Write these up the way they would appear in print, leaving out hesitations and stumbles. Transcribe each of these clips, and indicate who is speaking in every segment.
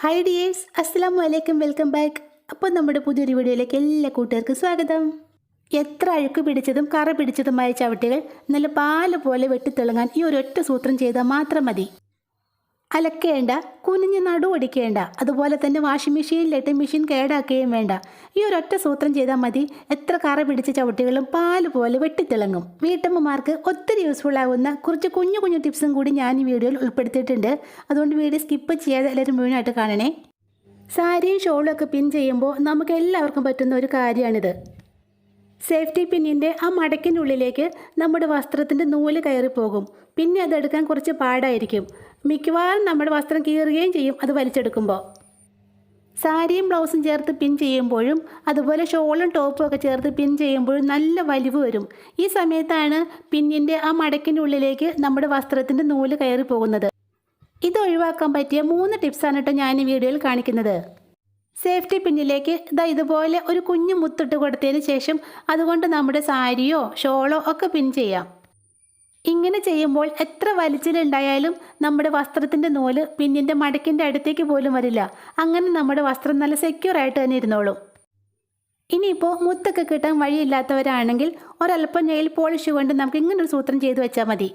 Speaker 1: Hi dears, അസ്സലാമു അലൈക്കും, welcome back. അപ്പോൾ നമ്മുടെ പുതിയൊരു വീഡിയോയിലേക്ക് എല്ലാ കൂട്ടുകാർക്കും സ്വാഗതം. എത്ര അഴുക്ക് പിടിച്ചതും കറ പിടിച്ചതുമായ ചവിട്ടികൾ നല്ല പാല് പോലെ വെട്ടിത്തിളങ്ങാൻ ഈ ഒരൊറ്റ സൂത്രം ചെയ്താൽ മാത്രം മതി. അലക്കേണ്ട, കുനിഞ്ഞ് നടു ഒടിക്കേണ്ട, അതുപോലെ തന്നെ വാഷിംഗ് മെഷീനിലിട്ട് മെഷീൻ കേടാക്കുകയും വേണ്ട. ഈ ഒരൊറ്റ സൂത്രം ചെയ്താൽ മതി, എത്ര കറ പിടിച്ച ചവിട്ടികളും പാല് പോലെ വെട്ടിത്തിളങ്ങും. വീട്ടമ്മമാർക്ക് ഒത്തിരി യൂസ്ഫുൾ ആകുന്ന കുറച്ച് കുഞ്ഞു കുഞ്ഞു ടിപ്സും കൂടി ഞാൻ ഈ വീഡിയോയിൽ ഉൾപ്പെടുത്തിയിട്ടുണ്ട്. അതുകൊണ്ട് വീഡിയോ സ്കിപ്പ് ചെയ്യാതെ എല്ലാവരും മുഴുവനായിട്ട് കാണണേ. സാരിയും ഷോളും ഒക്കെ പിൻ ചെയ്യുമ്പോൾ നമുക്ക് എല്ലാവർക്കും പറ്റുന്ന ഒരു കാര്യമാണിത്. സേഫ്റ്റി പിന്നിൻ്റെ ആ മടക്കിനുള്ളിലേക്ക് നമ്മുടെ വസ്ത്രത്തിൻ്റെ നൂല് കയറിപ്പോകും. പിന്നെ അതെടുക്കാൻ കുറച്ച് പാടായിരിക്കും. മിക്കവാറും നമ്മുടെ വസ്ത്രം കീറുകയും ചെയ്യും അത് വലിച്ചെടുക്കുമ്പോൾ. സാരിയും ബ്ലൗസും ചേർത്ത് പിൻ ചെയ്യുമ്പോഴും അതുപോലെ ഷോളും ടോപ്പും ഒക്കെ ചേർത്ത് പിൻ ചെയ്യുമ്പോഴും നല്ല വലിവ് വരും. ഈ സമയത്താണ് പിന്നിൻ്റെ ആ മടക്കിനുള്ളിലേക്ക് നമ്മുടെ വസ്ത്രത്തിൻ്റെ നൂല് കയറി പോകുന്നത്. ഇത് ഒഴിവാക്കാൻ പറ്റിയ 3 ടിപ്സാണ് കേട്ടോ ഞാൻ ഈ വീഡിയോയിൽ കാണിക്കുന്നത്. സേഫ്റ്റി പിന്നിലേക്ക് ഇതുപോലെ ഒരു കുഞ്ഞു മുത്തിട്ട് കൊടുത്തതിന് ശേഷം അതുകൊണ്ട് നമ്മുടെ സാരിയോ ഷോളോ ഒക്കെ പിൻ ചെയ്യാം. ഇങ്ങനെ ചെയ്യുമ്പോൾ എത്ര വലിച്ചിലുണ്ടായാലും നമ്മുടെ വസ്ത്രത്തിൻ്റെ നൂല് പിന്നിൻ്റെ മടക്കിൻ്റെ അടുത്തേക്ക് പോലും വരില്ല. അങ്ങനെ നമ്മുടെ വസ്ത്രം നല്ല സെക്യൂർ ആയിട്ട് തന്നെ ഇരുന്നോളും. ഇനിയിപ്പോൾ മുത്തൊക്കെ കിട്ടാൻ വഴിയില്ലാത്തവരാണെങ്കിൽ ഒരല്പം നെയിൽ പോളിഷ് കൊണ്ട് നമുക്ക് ഇങ്ങനൊരു സൂത്രം ചെയ്തു വെച്ചാൽ മതി.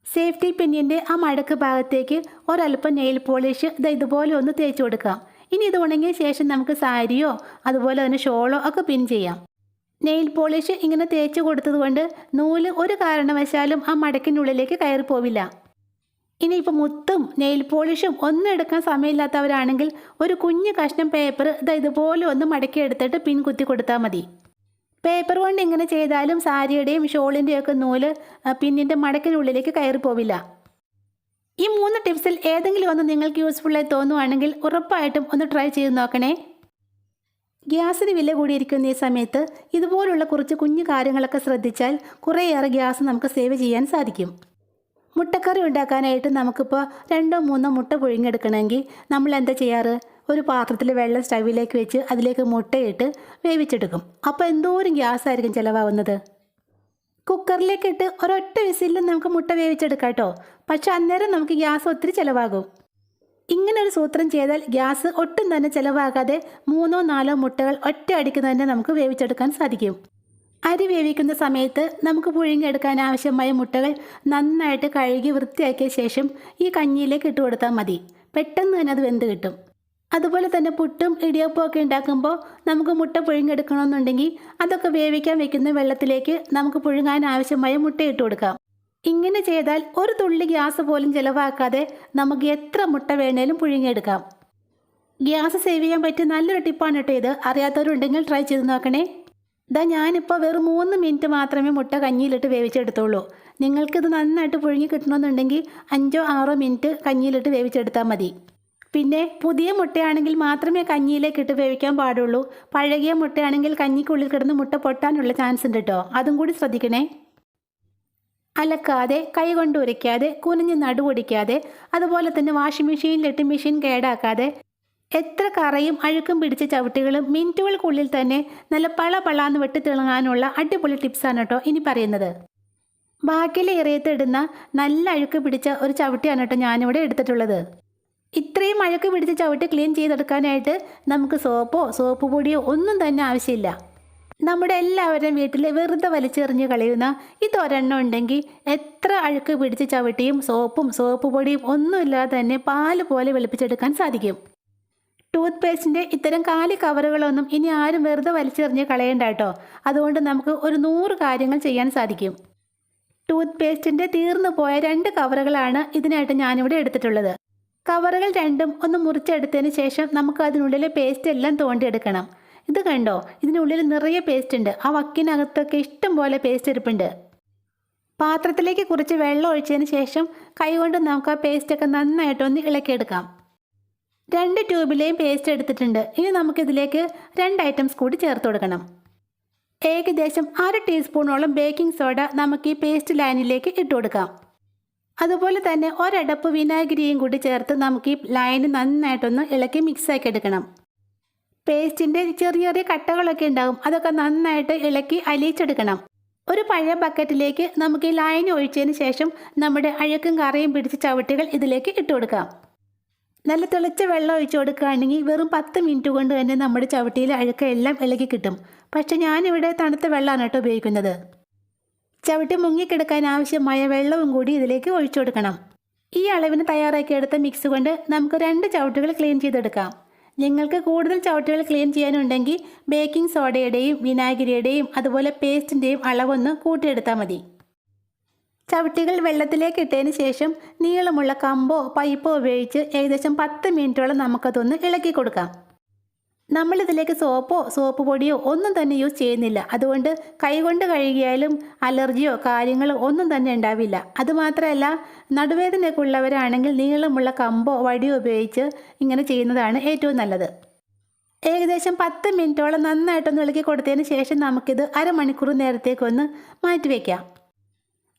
Speaker 1: സേഫ്റ്റി പിന്നിൻ്റെ ആ മടക്ക് ഭാഗത്തേക്ക് ഒരല്പം നെയിൽ പോളിഷ് ഇതുപോലെ ഒന്ന് തേച്ച് കൊടുക്കാം. ഇനി ഇത് ഉണങ്ങിയ ശേഷം നമുക്ക് സാരിയോ അതുപോലെ തന്നെ ഷോളോ ഒക്കെ പിൻ ചെയ്യാം. നെയിൽ പോളിഷ് ഇങ്ങനെ തേച്ച് കൊടുത്തത് കൊണ്ട് നൂല് ഒരു കാരണവശാലും ആ മടക്കിനുള്ളിലേക്ക് കയറി പോവില്ല. ഇനിയിപ്പോൾ മുത്തും നെയിൽ പോളിഷും ഒന്നും എടുക്കാൻ സമയമില്ലാത്തവരാണെങ്കിൽ ഒരു കുഞ്ഞു കഷ്ണം പേപ്പർ ഇതുപോലെ ഒന്ന് മടക്കി എടുത്തിട്ട് പിൻ കുത്തി കൊടുത്താൽ മതി. പേപ്പർ കൊണ്ട് ഇങ്ങനെ ചെയ്താലും സാരിയുടെയും ഷോളിൻ്റെയും ഒക്കെ നൂല് പിന്നിൻ്റെ മടക്കിനുള്ളിലേക്ക് കയറി പോവില്ല. ഈ 3 ടിപ്സിൽ ഏതെങ്കിലും ഒന്ന് നിങ്ങൾക്ക് യൂസ്ഫുള്ളായി തോന്നുവാണെങ്കിൽ ഉറപ്പായിട്ടും ഒന്ന് ട്രൈ ചെയ്ത് നോക്കണേ. ഗ്യാസിന് വില കൂടിയിരിക്കുന്ന ഈ സമയത്ത് ഇതുപോലുള്ള കുറച്ച് കുഞ്ഞു കാര്യങ്ങളൊക്കെ ശ്രദ്ധിച്ചാൽ കുറേയേറെ ഗ്യാസ് നമുക്ക് സേവ് ചെയ്യാൻ സാധിക്കും. മുട്ടക്കറി ഉണ്ടാക്കാനായിട്ട് നമുക്കിപ്പോൾ 2-3 മുട്ട പുഴുങ്ങിയെടുക്കണമെങ്കിൽ നമ്മൾ എന്താ ചെയ്യാറ്? ഒരു പാത്രത്തിൽ വെള്ളം സ്റ്റവിലേക്ക് വെച്ച് അതിലേക്ക് മുട്ടയിട്ട് വേവിച്ചെടുക്കും. അപ്പോൾ എന്തോരം ഗ്യാസ് ആയിരിക്കും ചിലവാകുന്നത്. കുക്കറിലേക്ക് ഇട്ട് ഒരൊറ്റ വിസിലിൽ നമുക്ക് മുട്ട വേവിച്ചെടുക്കാം കേട്ടോ. പക്ഷെ അന്നേരം നമുക്ക് ഗ്യാസ് ഒത്തിരി ചിലവാകും. ഇങ്ങനെ ഒരു സൂത്രം ചെയ്താൽ ഗ്യാസ് ഒട്ടും തന്നെ ചിലവാകാതെ 3-4 മുട്ടകൾ ഒറ്റ അടിക്ക് തന്നെ നമുക്ക് വേവിച്ചെടുക്കാൻ സാധിക്കും. അരി വേവിക്കുന്ന സമയത്ത് നമുക്ക് പുഴുങ്ങിയെടുക്കാൻ ആവശ്യമായ മുട്ടകൾ നന്നായിട്ട് കഴുകി വൃത്തിയാക്കിയ ശേഷം ഈ കഞ്ഞിയിലേക്ക് ഇട്ട് കൊടുത്താൽ മതി. പെട്ടെന്ന് തന്നെ അത് വെന്ത് കിട്ടും. അതുപോലെ തന്നെ പുട്ടും ഇടിയപ്പവും ഒക്കെ ഉണ്ടാക്കുമ്പോൾ നമുക്ക് മുട്ട പുഴുങ്ങിയെടുക്കണമെന്നുണ്ടെങ്കിൽ അതൊക്കെ വേവിക്കാൻ വെക്കുന്ന വെള്ളത്തിലേക്ക് നമുക്ക് പുഴുങ്ങാൻ ആവശ്യമായ മുട്ട ഇട്ട് കൊടുക്കാം. ഇങ്ങനെ ചെയ്താൽ ഒരു തുള്ളി ഗ്യാസ് പോലും ചിലവാക്കാതെ നമുക്ക് എത്ര മുട്ട വേണേലും പുഴുങ്ങിയെടുക്കാം. ഗ്യാസ് സേവ് ചെയ്യാൻ പറ്റിയ നല്ലൊരു ടിപ്പാണ് കേട്ടോ ഇത്. അറിയാത്തവരുണ്ടെങ്കിൽ ട്രൈ ചെയ്ത് നോക്കണേ. ഞാനിപ്പോൾ വെറും 3 മിനിറ്റ് മാത്രമേ മുട്ട കഞ്ഞിയിലിട്ട് വേവിച്ചെടുത്തുള്ളൂ. നിങ്ങൾക്കിത് നന്നായിട്ട് പുഴുങ്ങി കിട്ടണമെന്നുണ്ടെങ്കിൽ 5-6 മിനിറ്റ് കഞ്ഞിയിലിട്ട് വേവിച്ചെടുത്താൽ മതി. പിന്നെ പുതിയ മുട്ടയാണെങ്കിൽ മാത്രമേ കഞ്ഞിയിലേക്ക് ഇട്ട് വേവിക്കാൻ പാടുള്ളൂ. പഴകിയ മുട്ടയാണെങ്കിൽ കഞ്ഞിക്കുള്ളിൽ കിടന്ന് മുട്ട പൊട്ടാനുള്ള ചാൻസ് ഉണ്ട് കേട്ടോ. അതും കൂടി ശ്രദ്ധിക്കണേ. അലക്കാതെ, കൈ കൊണ്ട് ഉരയ്ക്കാതെ, കുനിഞ്ഞ് നടുവൊടിക്കാതെ, അതുപോലെ തന്നെ വാഷിംഗ് മെഷീനിലിട്ട് മെഷീൻ കേടാക്കാതെ എത്ര കറയും അഴുക്കും പിടിച്ച ചവിട്ടികളും മിനിറ്റുകൾക്കുള്ളിൽ തന്നെ നല്ല പളാന്ന് വെട്ടിത്തിളങ്ങാനുള്ള അടിപൊളി ടിപ്സാണ് കേട്ടോ ഇനി പറയുന്നത്. ബാക്കിലെ ഇറയത്ത് ഇടുന്ന നല്ല അഴുക്ക് പിടിച്ച ഒരു ചവിട്ടിയാണ് കേട്ടോ ഞാനിവിടെ എടുത്തിട്ടുള്ളത്. ഇത്രയും അഴുക്ക് പിടിച്ച ചവിട്ടി ക്ലീൻ ചെയ്തെടുക്കാനായിട്ട് നമുക്ക് സോപ്പ് പൊടിയോ ഒന്നും തന്നെ ആവശ്യമില്ല. നമ്മുടെ എല്ലാവരുടെയും വീട്ടിൽ വെറുതെ വലിച്ചെറിഞ്ഞ് കളയുന്ന ഇതൊരെണ്ണം ഉണ്ടെങ്കിൽ എത്ര അഴുക്ക് പിടിച്ച ചവിട്ടിയും സോപ്പ് പൊടിയും ഒന്നുമില്ലാതെ തന്നെ പാല് പോലെ വെളുപ്പിച്ചെടുക്കാൻ സാധിക്കും. ടൂത്ത് പേസ്റ്റിൻ്റെ ഇത്തരം കാലി കവറുകളൊന്നും ഇനി ആരും വെറുതെ വലിച്ചെറിഞ്ഞ് കളയണ്ട കേട്ടോ. അതുകൊണ്ട് നമുക്ക് ഒരു 100 കാര്യങ്ങൾ ചെയ്യാൻ സാധിക്കും. ടൂത്ത് പേസ്റ്റിൻ്റെ തീർന്നു പോയ 2 കവറുകളാണ് ഇതിനായിട്ട് ഞാനിവിടെ എടുത്തിട്ടുള്ളത്. കവറുകൾ രണ്ടും ഒന്ന് മുറിച്ചെടുത്തതിന് ശേഷം നമുക്ക് അതിനുള്ളിലെ പേസ്റ്റ് എല്ലാം തോണ്ടിയെടുക്കണം. ഇത് കണ്ടോ, ഇതിനുള്ളിൽ നിറയെ പേസ്റ്റ് ഉണ്ട്. ആ വക്കിനകത്തൊക്കെ ഇഷ്ടം പോലെ പേസ്റ്റ് ഇരിപ്പുണ്ട്. പാത്രത്തിലേക്ക് കുറച്ച് വെള്ളം ഒഴിച്ചതിന് ശേഷം കൈകൊണ്ട് നമുക്ക് ആ പേസ്റ്റൊക്കെ നന്നായിട്ടൊന്ന് ഇളക്കിയെടുക്കാം. 2 ട്യൂബിലെയും പേസ്റ്റ് എടുത്തിട്ടുണ്ട്. ഇനി നമുക്കിതിലേക്ക് 2 ഐറ്റംസ് കൂടി ചേർത്ത് കൊടുക്കണം. ഏകദേശം 1/2 ടീസ്പൂണോളം ബേക്കിംഗ് സോഡ നമുക്ക് ഈ പേസ്റ്റ് ലൈനിലേക്ക് ഇട്ട് കൊടുക്കാം. അതുപോലെ തന്നെ ഒരടപ്പ് വിനാഗിരിയും കൂടി ചേർത്ത് നമുക്ക് ഈ ലൈന് നന്നായിട്ടൊന്ന് ഇളക്കി മിക്സാക്കി എടുക്കണം. പേസ്റ്റിൻ്റെ ചെറിയ കട്ടകളൊക്കെ ഉണ്ടാകും. അതൊക്കെ നന്നായിട്ട് ഇളക്കി അലിയിച്ചെടുക്കണം. ഒരു പഴയ ബക്കറ്റിലേക്ക് നമുക്ക് ഈ ലൈൻ ഒഴിച്ചതിന് ശേഷം നമ്മുടെ അഴുക്കും കറയും പിടിച്ച ചവിട്ടികൾ ഇതിലേക്ക് ഇട്ട് കൊടുക്കാം. നല്ല തിളച്ച വെള്ളം ഒഴിച്ച് കൊടുക്കുകയാണെങ്കിൽ വെറും 10 മിനിറ്റ് കൊണ്ട് തന്നെ നമ്മുടെ ചവിട്ടിയിൽ അഴുക്കെല്ലാം ഇളകി കിട്ടും. പക്ഷേ ഞാനിവിടെ തണുത്ത വെള്ളമാണ് കേട്ടോ ഉപയോഗിക്കുന്നത്. ചവിട്ടി മുങ്ങിക്കിടക്കാൻ ആവശ്യമായ വെള്ളവും കൂടി ഇതിലേക്ക് ഒഴിച്ചു കൊടുക്കണം. ഈ അളവിന് തയ്യാറാക്കിയെടുത്ത മിക്സ് കൊണ്ട് നമുക്ക് 2 ചവിട്ടുകൾ ക്ലീൻ ചെയ്തെടുക്കാം. നിങ്ങൾക്ക് കൂടുതൽ ചവിട്ടുകൾ ക്ലീൻ ചെയ്യാനുണ്ടെങ്കിൽ ബേക്കിംഗ് സോഡയുടെയും വിനാഗിരിയുടെയും അതുപോലെ പേസ്റ്റിൻ്റെയും അളവൊന്ന് കൂട്ടിയെടുത്താൽ മതി. ചവിട്ടികൾ വെള്ളത്തിലേക്ക് ഇട്ടതിന് ശേഷം നീളമുള്ള കമ്പോ പൈപ്പോ ഉപയോഗിച്ച് ഏകദേശം 10 മിനിറ്റോളം നമുക്കതൊന്ന് ഇളക്കി കൊടുക്കാം. നമ്മളിതിലേക്ക് സോപ്പ് പൊടിയോ ഒന്നും തന്നെ യൂസ് ചെയ്യുന്നില്ല. അതുകൊണ്ട് കൈകൊണ്ട് കഴുകിയാലും അലർജിയോ കാര്യങ്ങളോ ഒന്നും തന്നെ ഉണ്ടാവില്ല. അതുമാത്രമല്ല, നടുവേദനയൊക്കെ ഉള്ളവരാണെങ്കിൽ നീളമുള്ള കമ്പോ വടിയോ ഉപയോഗിച്ച് ഇങ്ങനെ ചെയ്യുന്നതാണ് ഏറ്റവും നല്ലത്. ഏകദേശം 10 മിനിറ്റോളം നന്നായിട്ടൊന്ന് ഇളക്കി കൊടുത്തതിന് ശേഷം നമുക്കിത് അരമണിക്കൂർ നേരത്തേക്കൊന്ന് മാറ്റി വയ്ക്കാം.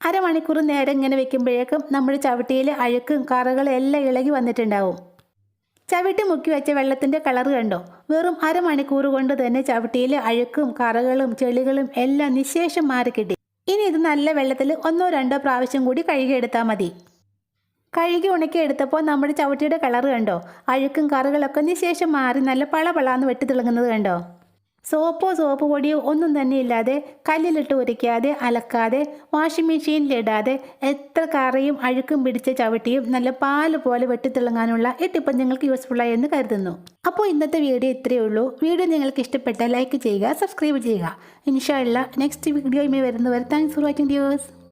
Speaker 1: അരമണിക്കൂർ നേരം ഇങ്ങനെ വെക്കുമ്പോഴേക്കും നമ്മുടെ ചവിട്ടിയിൽ അഴുക്കും കറകളും എല്ലാം ഇളകി വന്നിട്ടുണ്ടാവും. ചവിട്ടി മുക്കി വെച്ച വെള്ളത്തിൻ്റെ കളർ കണ്ടോ? വെറും അരമണിക്കൂർ കൊണ്ട് തന്നെ ചവിട്ടിയിൽ അഴുക്കും കറകളും ചെളികളും എല്ലാം നിശേഷം മാറിക്കിട്ടി. ഇനി ഇത് നല്ല വെള്ളത്തിൽ 1-2 പ്രാവശ്യം കൂടി കഴുകിയെടുത്താൽ മതി. കഴുകി ഉണക്കി എടുത്തപ്പോൾ നമ്മുടെ ചവിട്ടിയുടെ കളർ കണ്ടോ? അഴുക്കും കറകളൊക്കെ നിശേഷം മാറി നല്ല പളപളാന്ന് വെട്ടി തിളങ്ങുന്നത് കണ്ടോ? സോപ്പ് പൊടിയോ ഒന്നും തന്നെ ഇല്ലാതെ, കല്ലിലിട്ട് ഉരയ്ക്കാതെ, അലക്കാതെ, വാഷിംഗ് മെഷീനിലിടാതെ എത്ര കറയും അഴുക്കും പിടിച്ച ചവിട്ടിയും നല്ല പാല് പോലെ വെട്ടിത്തിളങ്ങാനുള്ള ഈ ടിപ്പ് നിങ്ങൾക്ക് യൂസ്ഫുള്ളായി എന്ന് കരുതുന്നു. അപ്പോൾ ഇന്നത്തെ വീഡിയോ ഇത്രയേ ഉള്ളൂ. വീഡിയോ നിങ്ങൾക്ക് ഇഷ്ടപ്പെട്ടാൽ ലൈക്ക് ചെയ്യുക, സബ്സ്ക്രൈബ് ചെയ്യുക. ഇൻഷാ അല്ലാഹ് നെക്സ്റ്റ് വീഡിയോയുമായി വരുന്നവരെ താങ്ക്സ് ഫോർ വാച്ചിങ് വ്യൂവേഴ്സ്.